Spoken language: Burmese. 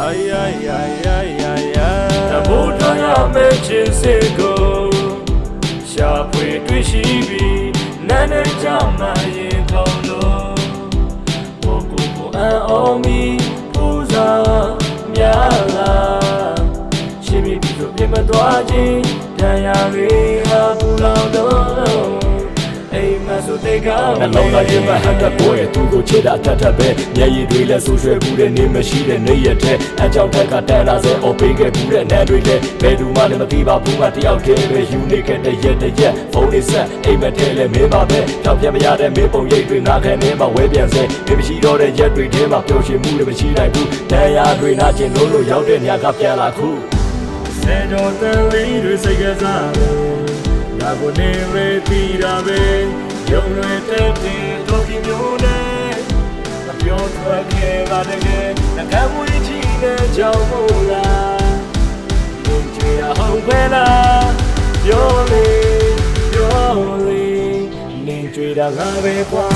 ay ay ay ay ay ay the Buddha Mechisigo Shapwe Twishibi Nana Jama Yekolo Wokuko Aomi Puza Myala Shimi Piso Pimadwaji Dayari Apuladoနှလုံးသားရင်မဟတ်တဲ့ကိုယ်သူ့ကိုချစ်တာတတ်တတ်ပဲမျက်ရည်တွေလည်းဆူရွှဲဘူးတဲ့နေမရှိတဲ့နေရတဲ့အကြောင်းထက်ကတန်လာစေအော်ပေးခဲ့ဘူးတဲ့နာတွေလည်းဘယ်သူမှလည်းမသိပါဘူးငါတယောက်တည်းပဲယူနေခဲ့တဲ့ရက်ဖုန်းလေးဆက်အိမ်မထဲလည်းမင်းပါပဲကြောက်ပြမရတဲ့မင်းပုံရိပ်တွေနားခံနေမှဝဲပြန်စေမင်းမရှိတော့တဲ့ရက်တွေထဲမှာပျော်ရွှင်မှုတွေမရှိနိုင်ဘူးတရားတွေနာကျင်လို့ရောက်တဲ့ညကပြန်လာခုဆယ်တော်တန်လေးတွေစိတ်ကစားငါကိုနေရပြီးတာပဲယုံလွယ်တဲ့တို့ဒီမျိုးနဲ့မပြောထွက်ခဲ့ပါတကယ်နှကမ်းမွေးချီတဲ့ကြောင့်မို့လားဘုံချေအောင်ပဲလားပြောလေနေကြွေတာငါပဲကွာ